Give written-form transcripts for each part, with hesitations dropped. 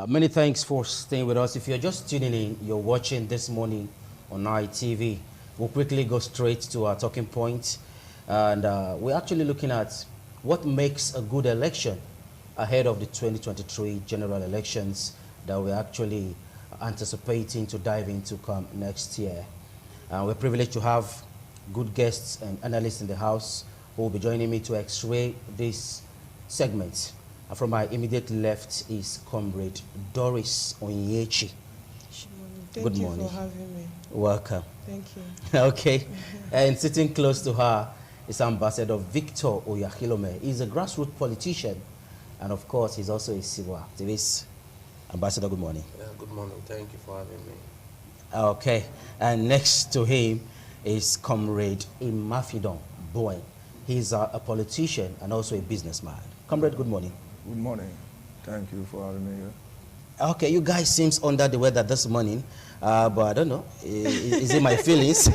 Many thanks for staying with us. If you're just tuning in, you're watching this morning on ITV. We'll quickly go straight to our talking point. And we're actually looking at what makes a good election ahead of the 2023 general elections that we're actually anticipating to dive into come next year. We're privileged to have good guests and analysts in the house who will be joining me to x-ray this segment. From my immediate left is Comrade Doris Onyechi. Thank you for having me. Welcome. Thank you. Okay. And sitting close to her is Ambassador Victor Oyahilome. He's a grassroots politician, and of course, he's also a civil activist. Ambassador, good morning. Yeah, good morning. Thank you for having me. Okay. And next to him is Comrade Imafidon Bowen. He's a politician and also a businessman. Comrade, good morning. Good morning. Thank you for having me here. Okay, you guys seems under the weather this morning, but I don't know. Is it my feelings?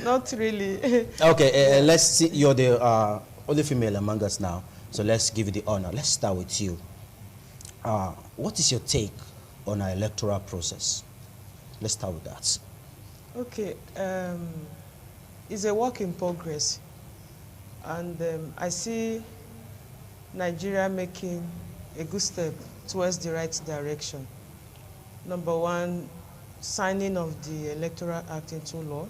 Not really. Okay, let's see. You're the only female among us now, so let's give you the honor. Let's start with you. What is your take on our electoral process? Let's start with that. Okay, it's a work in progress, and I see Nigeria making a good step towards the right direction. Number one, signing of the Electoral Act into law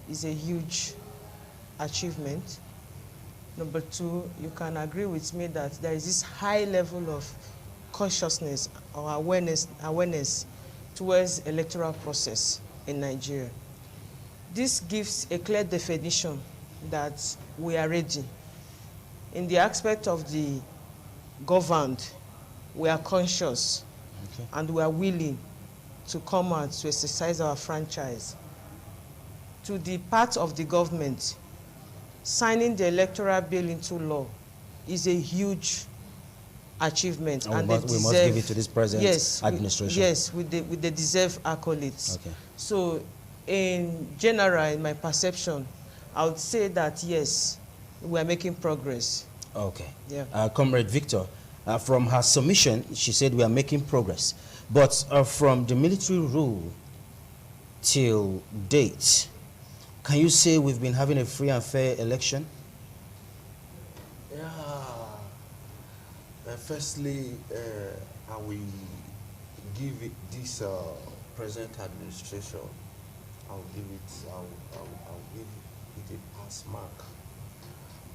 is a huge achievement. Number two, you can agree with me that there is this high level of consciousness or awareness towards electoral process in Nigeria. This gives a clear definition that we are ready. In the aspect of the governed, we are conscious and we are willing to come out to exercise our franchise. To the part of the government, signing the electoral bill into law is a huge achievement, and we must give it to this present administration. Yes, with the deserved accolades. Okay. So, in general, in my perception, I would say that yes, we are making progress. Okay. Yeah. Comrade Victor, from her submission, she said we are making progress. But from the military rule till date, can you say we've been having a free and fair election? Yeah. Firstly, I will give it this present administration. I'll give it a pass mark.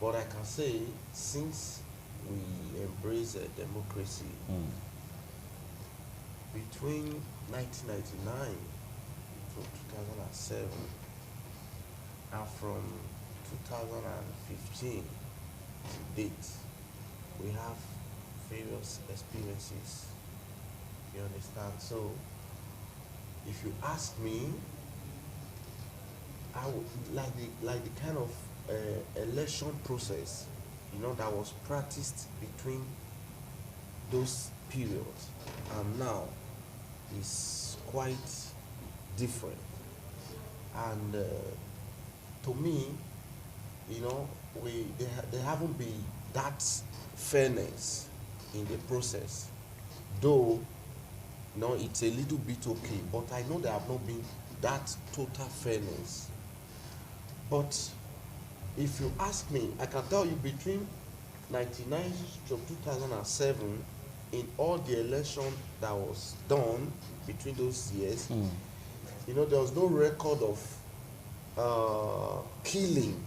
But I can say, since we embrace democracy, between 1999 to 2007, and from 2015 to date, we have various experiences. You understand? So, if you ask me, I would like the kind of election process, that was practiced between those periods and now is quite different. And to me, there haven't been that fairness in the process, though it's a little bit okay, but I know there have not been that total fairness. But if you ask me, I can tell you between 1999 to 2007, in all the election that was done between those years, there was no record of killing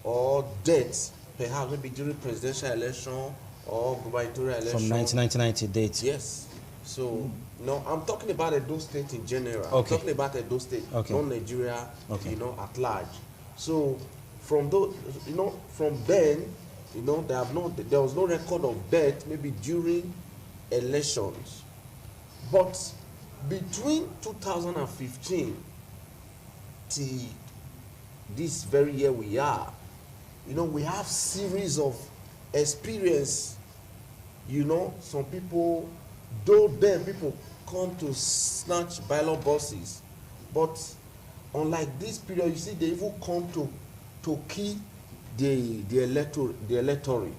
or death, perhaps maybe during presidential election or gubernatorial election. From 1999 to date? Yes. So, I'm talking about Edo State in general. Okay. I'm talking about Edo State, not Nigeria, at large. So, from those, from then, there was no record of death maybe during elections. But between 2015 till this very year we are, we have series of experience. Some people, though then people come to snatch ballot boxes, but unlike this period, you see, they even come to kill the electorate.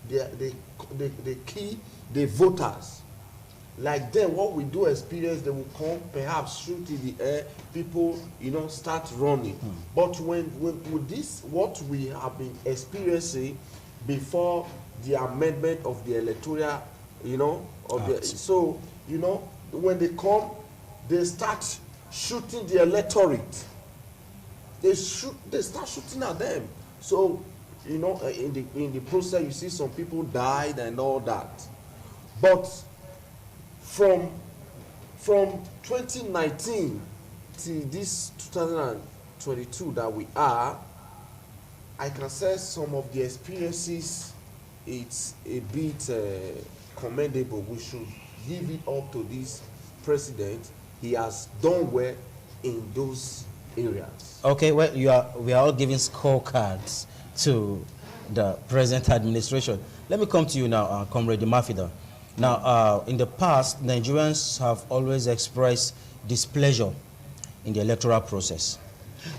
they key the voters. Like then, what we do experience, they will come, perhaps shoot in the air, people, start running. But when with this, what we have been experiencing before the amendment of the electoral, when they come, they start shooting the electorate. They start shooting at them. So, in the process, you see some people died and all that. But from 2019 to this 2022 that we are, I can say some of the experiences, it's a bit commendable. We should give it up to this president. He has done well in those areas. Okay, well, we are all giving scorecards to the present administration. Let me come to you now, Comrade Mafida. Now, in the past, Nigerians have always expressed displeasure in the electoral process.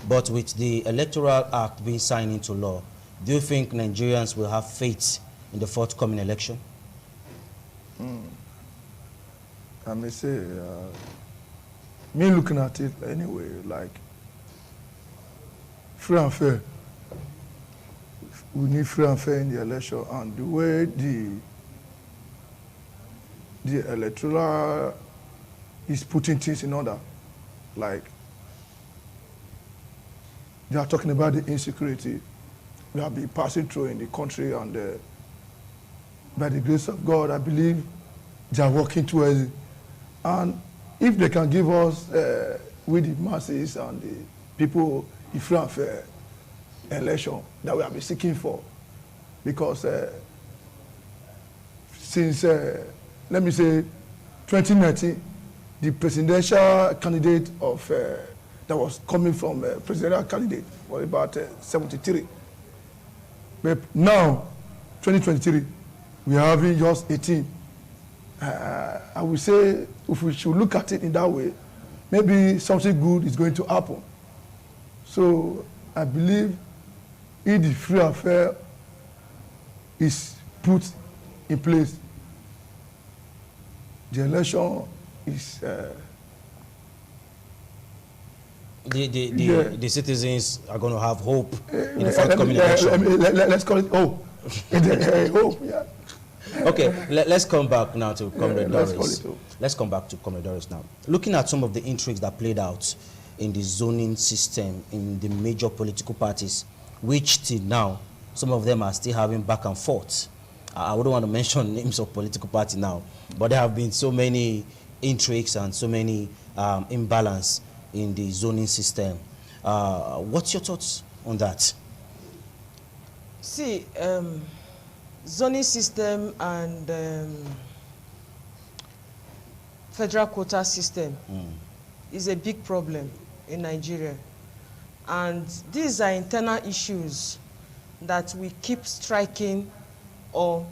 But with the Electoral Act being signed into law, do you think Nigerians will have faith in the forthcoming election? I may say, me looking at it anyway, like free and fair. We need free and fair in the election, and the way the electoral is putting things in order, like they are talking about the insecurity we have been passing through in the country, and by the grace of God, I believe they are working towards it. And if they can give us, with the masses and the people, the free and fair election that we have been seeking for, because since, let me say, 2019, the presidential candidate of that was coming from presidential candidate was about 73. But now, 2023, we are having just 18. I would say, if we should look at it in that way, maybe something good is going to happen. So I believe if the free and fair is put in place, the election is the citizens are going to have hope in the forthcoming election. Let's call it hope. Hope, yeah. Okay, let's come back now to Comrade Doris. Let's come back to Comrade Doris now. Looking at some of the intrigues that played out in the zoning system in the major political parties, which till now, some of them are still having back and forth. I wouldn't want to mention names of political parties now, but there have been so many intrigues and so many imbalance in the zoning system. What's your thoughts on that? See, zoning system and federal quota system is a big problem in Nigeria. And these are internal issues that we keep striking or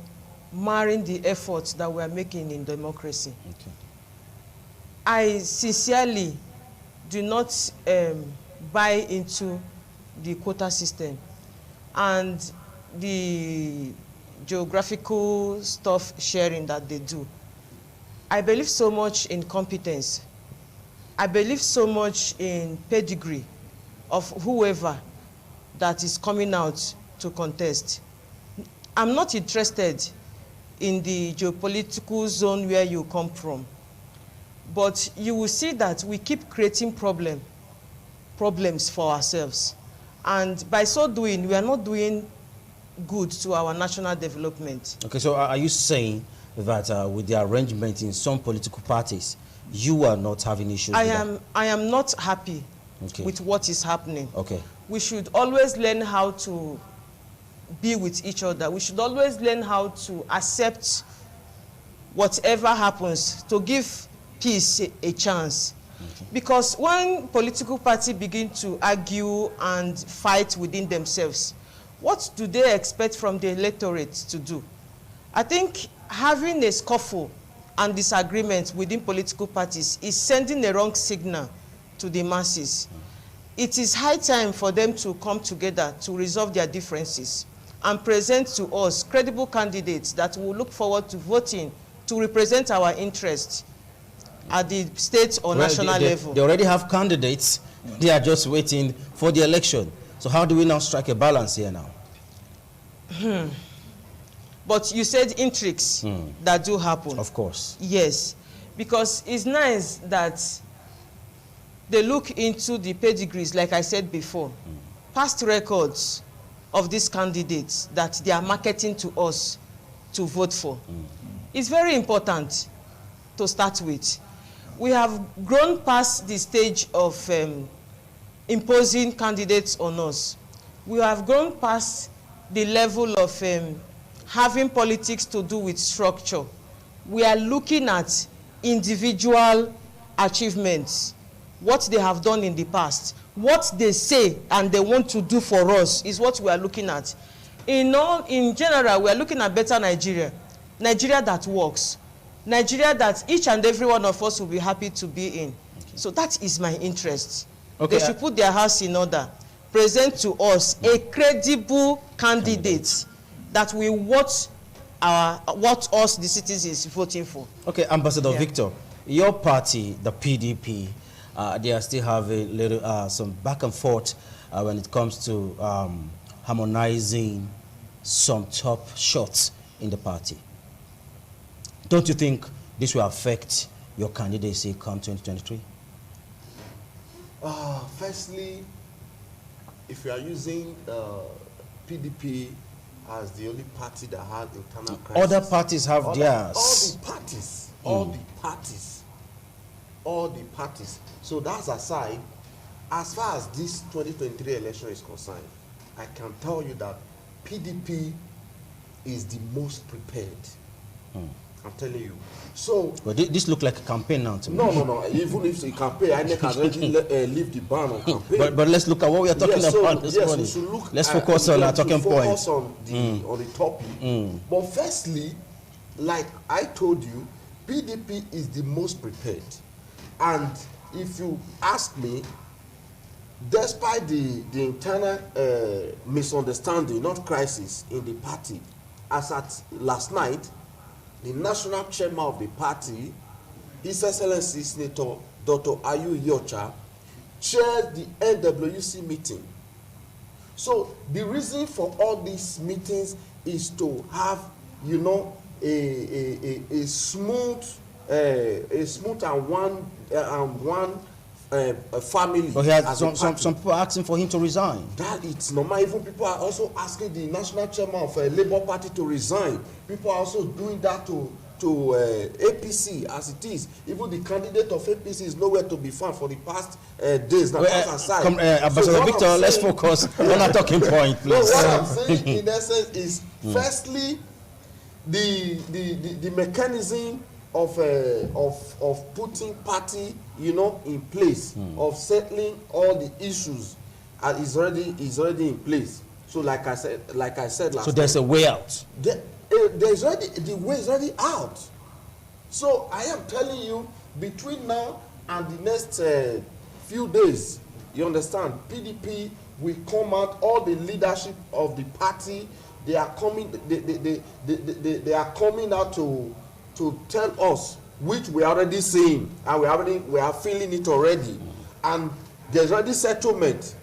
marring the efforts that we are making in democracy. Okay. I sincerely do not buy into the quota system and the geographical stuff sharing that they do. I believe so much in competence. I believe so much in pedigree of whoever that is coming out to contest. I'm not interested in the geopolitical zone where you come from, but you will see that we keep creating problems for ourselves. And by so doing, we are not doing good to our national development. Okay, so are you saying that with the arrangement in some political parties, you are not having issues with that? I am not happy with what is happening. Okay. We should always learn how to be with each other. We should always learn how to accept whatever happens, to give peace a chance. Okay. Because when political parties begin to argue and fight within themselves, what do they expect from the electorate to do? I think having a scuffle and disagreement within political parties is sending a wrong signal to the masses. It is high time for them to come together to resolve their differences. and present to us credible candidates that will look forward to voting to represent our interests at the state or national level. They already have candidates. They are just waiting for the election. So how do we now strike a balance here now? But you said intrigues that do happen. Of course. Yes, because it's nice that they look into the pedigrees, like I said before, past records of these candidates that they are marketing to us to vote for. It's very important to start with. We have grown past the stage of imposing candidates on us. We have grown past the level of having politics to do with structure. We are looking at individual achievements, what they have done in the past, what they say and they want to do for us is what we are looking at. In general, we are looking at better Nigeria, Nigeria that works, Nigeria that each and every one of us will be happy to be in. Okay. So that is my interest. Okay. They should put their house in order, present to us a credible candidate that will what us the citizens voting for. Okay, Ambassador Victor, your party, the PDP, they are still having little some back and forth when it comes to harmonizing some top shots in the party. Don't you think this will affect your candidacy come 2023? Firstly, if you are using PDP as the only party that has internal crisis. Other parties have theirs. All the parties. So that's aside. As far as this 2023 election is concerned, I can tell you that PDP is the most prepared. I'm telling you. So, but this look like a campaign now to me. No. Even if it's a campaign, INEC has already leave the ban on campaign. But let's look at what we are talking about this morning. Let's focus on our talking point. Focus on the topic. But firstly, like I told you, PDP is the most prepared. And if you ask me, despite the internal misunderstanding, not crisis, in the party, as at last night, the national chairman of the party, His Excellency Senator Dr. Ayu Yocha, chaired the NWC meeting. So the reason for all these meetings is to have, you know, a smooth and one family. But he had some people asking for him to resign. That it's normal. Even people are also asking the national chairman of a Labour Party to resign. People are also doing that to APC as it is. Even the candidate of APC is nowhere to be found for the past days. Now, Ambassador Victor, let's focus on our talking point, please. What I'm saying in essence is, firstly, the mechanism of putting party, you know, in place, of settling all the issues is already in place. So like I said last so there's a way out. The way is already out. So I am telling you, between now and the next few days, you understand, PDP will come out. All the leadership of the party, they are coming. They are coming out to tell us, which we are already seeing, and we are feeling it already, and there's already settlement.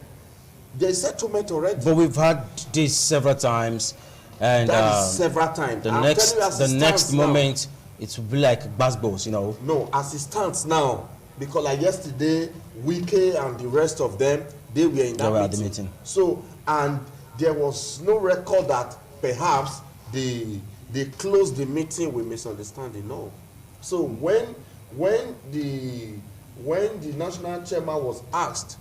There's settlement already. But we've had this several times, and that is several times. The next moment, it will be like basbos, you know. No, as it stands now, because like yesterday, Wike and the rest of them, they were in that meeting. So, and there was no record that perhaps they closed the meeting with misunderstanding. No. So when the national chairman was asked,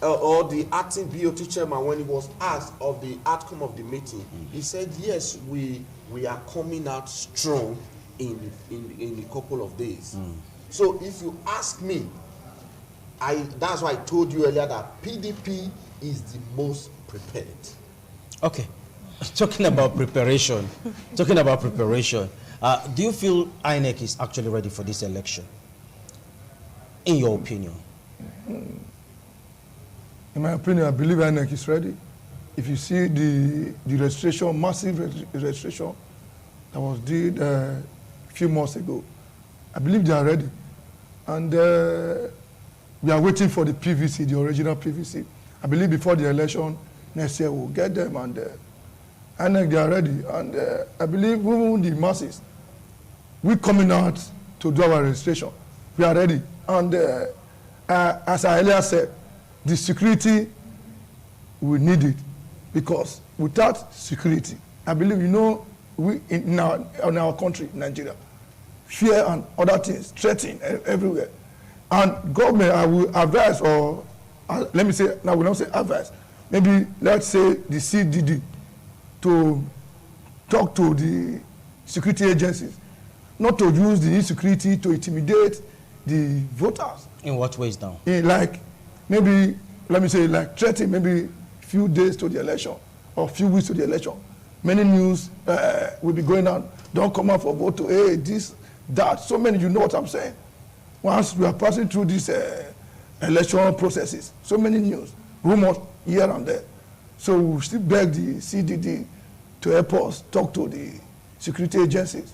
or the acting BOT chairman, when he was asked of the outcome of the meeting, he said, yes, we are coming out strong in a couple of days. So if you ask me, that's why I told you earlier that PDP is the most prepared. Okay. Talking about preparation, do you feel INEC is actually ready for this election? In your opinion? In my opinion, I believe INEC is ready. if you see the registration, massive registration that was did a few months ago, I believe they are ready. And we are waiting for the PVC, the original PVC. I believe before the election next year we'll get them, and INEC, they are ready. And I believe even the masses, we're coming out to do our registration. We are ready. And as I earlier said, the security, we need it, because without security, I believe, you know, we in our country, Nigeria, fear and other things threatening everywhere. And government, I will advise, or let me say, now we don't say advise, maybe let's say the CDD, to talk to the security agencies, not to use the insecurity to intimidate the voters. In what ways now? Like, maybe, let me say, like threatening maybe few days to the election or few weeks to the election. Many news will be going on. Don't come out for vote to, hey, this, that. So many, you know what I'm saying. Once we are passing through these election processes, so many news, rumors here and there. So we still beg the CDD to help us talk to the security agencies.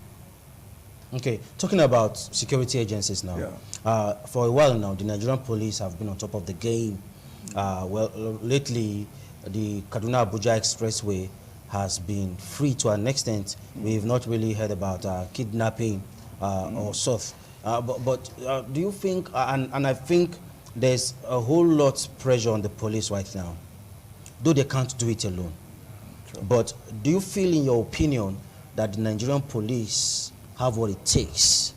Okay, talking about security agencies now. Yeah. For a while now, the Nigerian police have been on top of the game. Well, lately, the Kaduna-Abuja Expressway has been free to an extent. We've not really heard about kidnapping or so. But do you think, and I think there's a whole lot of pressure on the police right now, though they can't do it alone. True. But do you feel, in your opinion, that the Nigerian police have what it takes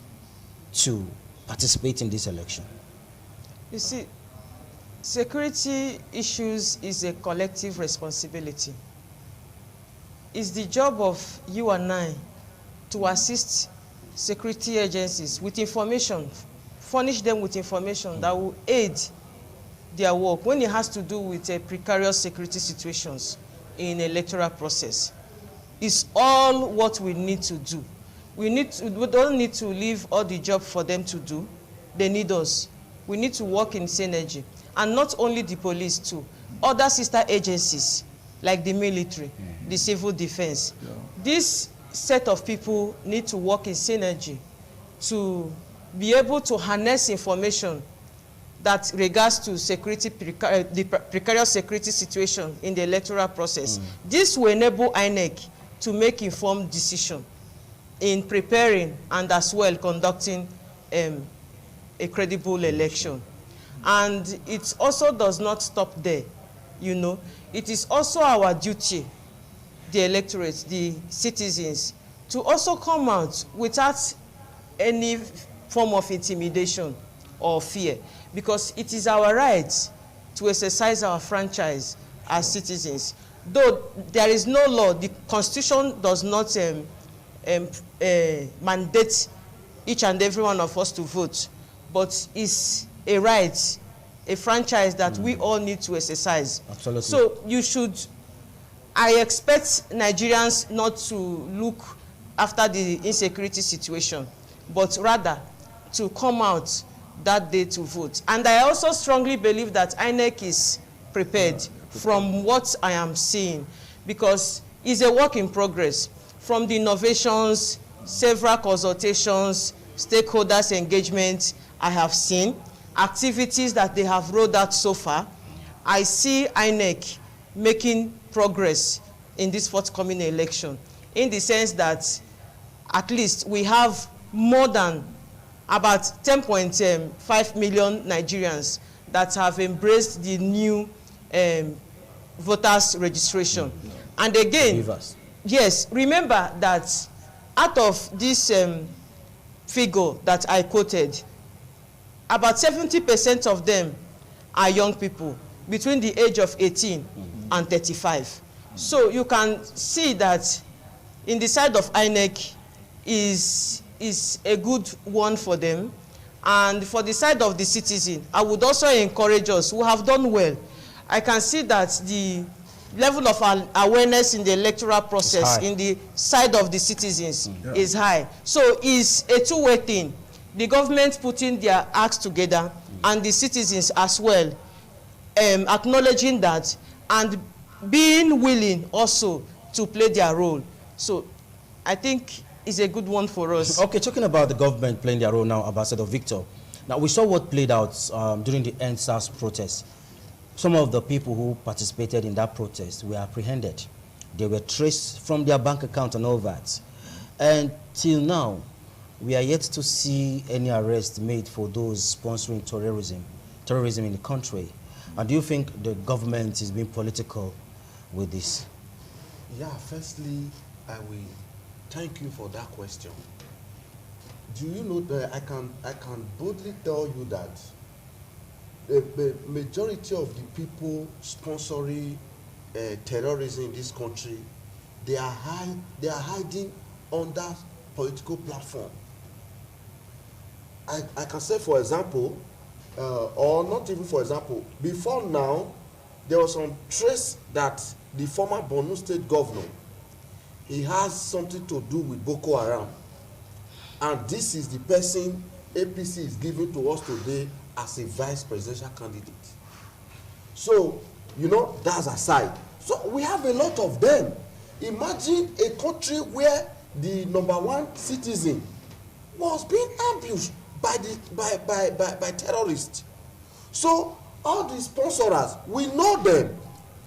to participate in this election? You see, security issues is a collective responsibility. It's the job of you and I to assist security agencies with information, furnish them with information that will aid their work when it has to do with precarious security situations in electoral process. It's all what we need to do. We don't need to leave all the job for them to do. They need us. We need to work in synergy. And not only the police too, other sister agencies like the military, the civil defense. Yeah. This set of people need to work in synergy to be able to harness information that regards to security, the precarious security situation in the electoral process. This will enable INEC to make informed decision in preparing and as well conducting a credible election. And it also does not stop there, you know. It is also our duty, the electorate, the citizens, to also come out without any form of intimidation or fear, because it is our right to exercise our franchise as citizens. Though there is no law, the Constitution does not mandate each and every one of us to vote, but it's a right, a franchise that we all need to exercise. Absolutely. So you should, I expect Nigerians not to look after the insecurity situation, but rather to come out that day to vote. And I also strongly believe that INEC is prepared from what I am seeing, because it's a work in progress. From the innovations, several consultations, stakeholders engagement I have seen, activities that they have rolled out so far, I see INEC making progress in this forthcoming election, in the sense that at least we have more than about 10.5 million Nigerians that have embraced the new voters registration. And again, yes, remember that out of this figure that I quoted, about 70% of them are young people between the age of 18 and 35. So you can see that in the side of INEC is a good one for them. And for the side of the citizen, I would also encourage us who have done well. I can see that the level of awareness in the electoral process in the side of the citizens is high. So it's a two-way thing. The government putting their acts together and the citizens as well acknowledging that and being willing also to play their role. So I think it's a good one for us. Okay, talking about the government playing their role now, Ambassador Victor. Now, we saw what played out during the EndSARS protest. Some of the people who participated in that protest were apprehended. They were traced from their bank account and all that. And till now, we are yet to see any arrest made for those sponsoring terrorism in the country. And do you think the government is being political with this? Yeah, firstly, I will thank you for that question. Do you know that I can boldly tell you that the majority of the people sponsoring terrorism in this country, they are hiding under political platform. I can say, for example, or not even for example, before now, there was some trace that the former Borno State governor, he has something to do with Boko Haram. And this is the person APC is giving to us today as a vice presidential candidate. So, you know, that's aside. So we have a lot of them. Imagine a country where the #1 citizen was being ambushed by terrorists. So all the sponsors, we know them.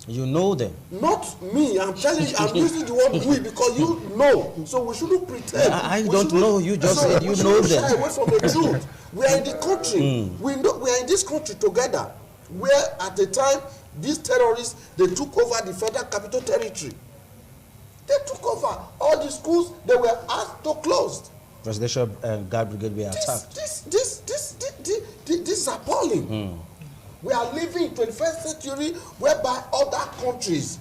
You know them. Not me. I'm telling you, I'm using the word we because you know. So we shouldn't pretend. I don't know. You just said you know them. Shy away from the truth. We are in the country. We know we are in this country together. Where at the time these terrorists, they took over the Federal Capital Territory. They took over all the schools. They were asked to close. Presidential Guard Brigade were attacked. This is appalling. We are living in 21st century whereby other countries,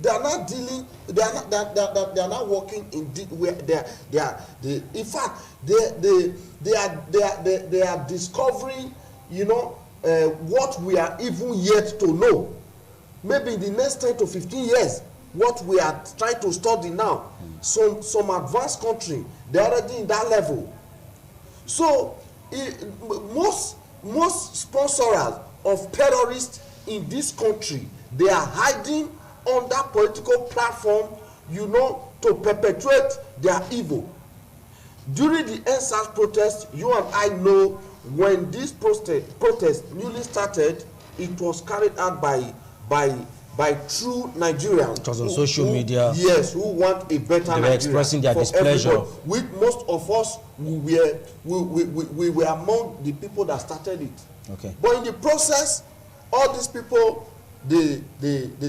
they are not dealing, they are not working in where in fact they are discovering, you know, what we are even yet to know. Maybe in the next 10 to 15 years, what we are trying to study now, some advanced country, they are already in that level. So most sponsors of terrorists in this country, they are hiding on that political platform, you know, to perpetuate their evil. During the EndSARS protest, you and I know when this protest newly started, it was carried out by true Nigerians. It was on social media. Yes, who want a better Nigeria. They were expressing their displeasure. With most of us, we were among the people that started it. Okay. But in the process, all these people, they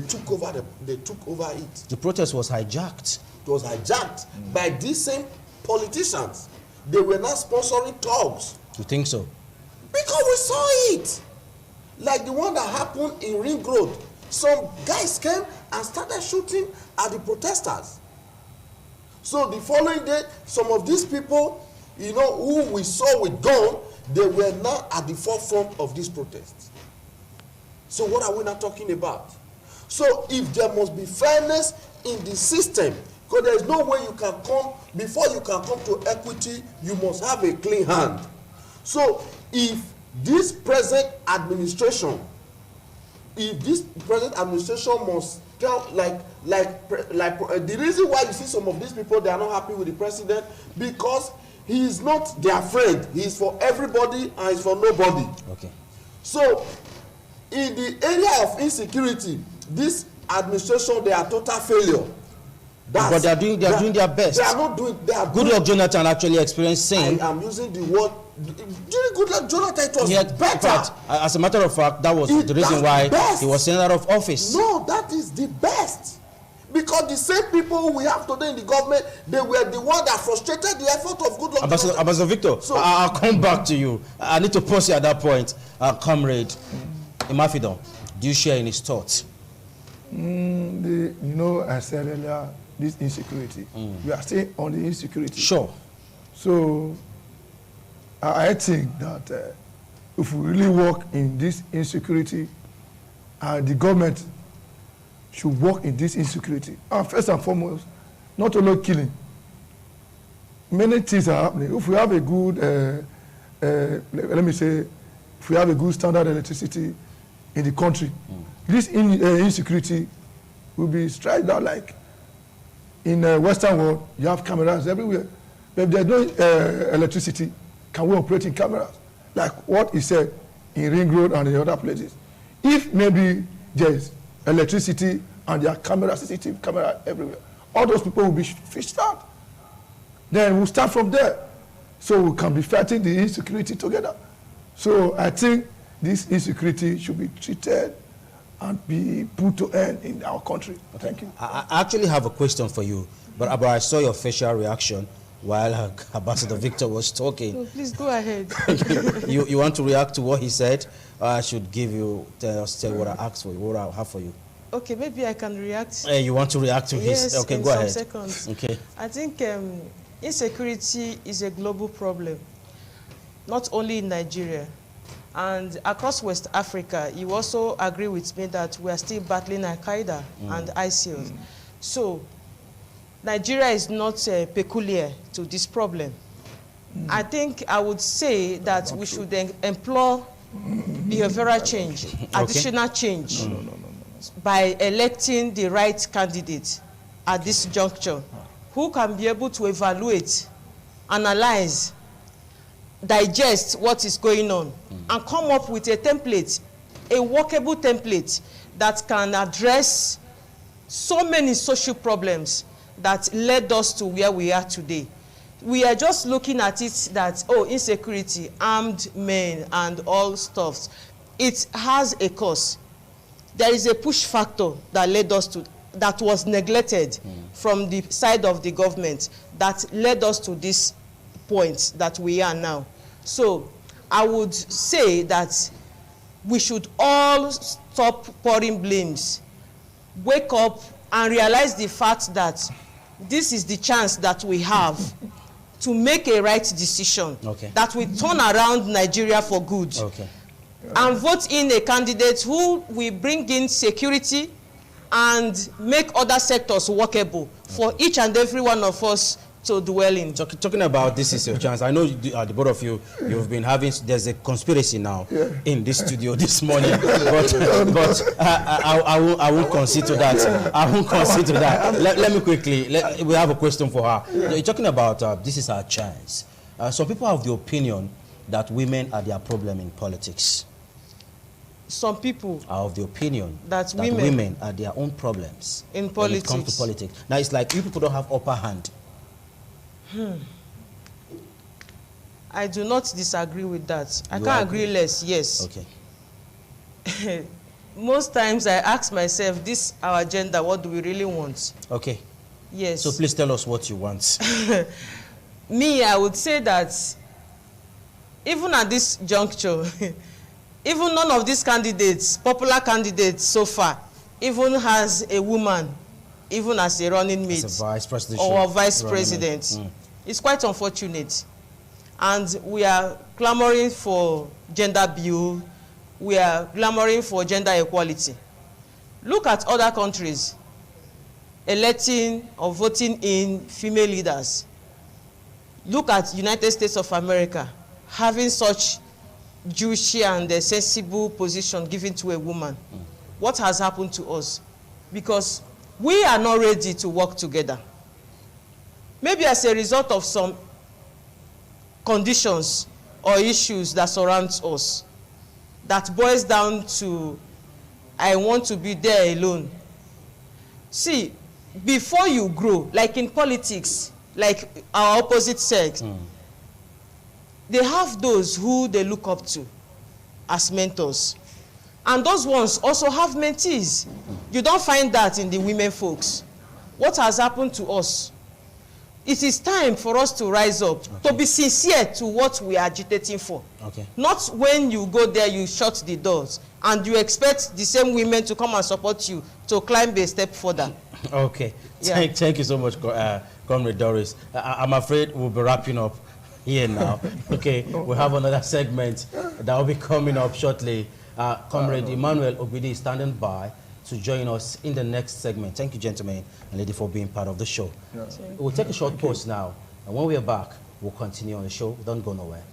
took over it. The protest was hijacked. It was hijacked by these same politicians. They were not sponsoring thugs. You think so? Because we saw it. Like the one that happened in Ring Road. Some guys came and started shooting at the protesters. So the following day, some of these people, you know, who we saw with gun, they were not at the forefront of this protest. So what are we not talking about? So if there must be fairness in the system, because there is no way you can come, before you can come to equity, you must have a clean hand. So if this present administration must count like the reason why you see some of these people, they are not happy with the president, because he is not their friend. He is for everybody and is for nobody. Okay. So in the area of insecurity, this administration, they are total failure. But they are doing their best. They are not doing. Goodluck Jonathan actually experienced same. I am using the word. During Goodluck Jonathan, it was better. In fact, as a matter of fact, that was the reason why he was sent out of office. No, that is the best. Because the same people we have today in the government, they were the one that frustrated the effort of Goodluck Jonathan. Ambassador Victor, so, I'll come back to you. I need to pause you at that point. Comrade Imafidon, do you share in his thoughts? You know, I said earlier, this insecurity. We are still on the insecurity. Sure. So I think that if we really work in this insecurity, the government should work in this insecurity. And first and foremost, not only killing. Many things are happening. If we have a good, let me say, if we have a good standard electricity in the country, this insecurity will be straight out like in the Western world, you have cameras everywhere. But if there's no electricity, can we operate in cameras? Like what he said in Ring Road and in other places. If maybe there's electricity and there are cameras, CCTV camera everywhere, all those people will be fished out. Then we'll start from there. So we can be fighting the insecurity together. So I think this insecurity should be treated and be put to end in our country. Thank you. I actually have a question for you, but I saw your facial reaction while Ambassador Victor was talking. No, please go ahead. you want to react to what he said? I should give you, tell what I asked for you, what I have for you. Okay, maybe I can react. You want to react to his? Okay, in go ahead. some seconds. Okay. I think insecurity is a global problem, not only in Nigeria. And across West Africa, you also agree with me that we are still battling Al-Qaeda and ISIL. So Nigeria is not peculiar to this problem. I think I would say that we should employ behavioral change, additional change, by electing the right candidate at this juncture, who can be able to evaluate, analyze, digest what is going on, and come up with a template, a workable template that can address so many social problems that led us to where we are today. We are just looking at it that, oh, insecurity, armed men, and all stuff. It has a cause. There is a push factor that led us to, that was neglected from the side of the government, that led us to this point that we are now. So I would say that we should all stop pouring blames, wake up and realize the fact that this is the chance that we have to make a right decision, that will turn around Nigeria for good, and vote in a candidate who will bring in security and make other sectors workable for each and every one of us to dwell in. Talking about this is your chance. I know the both of you, you've been having, there's a conspiracy now in this studio this morning, but I won't concede to that. I won't concede to that. Let me quickly, we have a question for her. You're talking about this is our chance. Some people have the opinion that women are their problem in politics. Some people are of the opinion that women are their own problems in politics. When it comes to politics. Now it's like you people don't have upper hand. I do not disagree with that. I can't agree less, yes. Okay. Most times I ask myself, this our agenda, what do we really want? Okay. Yes. So please tell us what you want. Me, I would say that even at this juncture, even none of these candidates, popular candidates so far, even has a woman, even as a running mate or a vice president. It's quite unfortunate. And we are clamoring for gender bill. We are clamoring for gender equality. Look at other countries electing or voting in female leaders. Look at United States of America having such juicy and sensible position given to a woman. What has happened to us? Because we are not ready to work together. Maybe as a result of some conditions or issues that surround us, that boils down to, I want to be there alone. See, before you grow, like in politics, like our opposite sex, they have those who they look up to as mentors. And those ones also have mentees. You don't find that in the women folks. What has happened to us? It is time for us to rise up, to be sincere to what we are agitating for. Not when you go there, you shut the doors, and you expect the same women to come and support you to climb a step further. Okay. Yeah. Thank you so much, Comrade Doris. I'm afraid we'll be wrapping up here now. Okay, we have another segment that will be coming up shortly. Comrade Emmanuel Ogbidi is standing by to join us in the next segment. Thank you, gentlemen and lady, for being part of the show. We'll take a short pause now, and when we are back, we'll continue on the show. Don't go nowhere.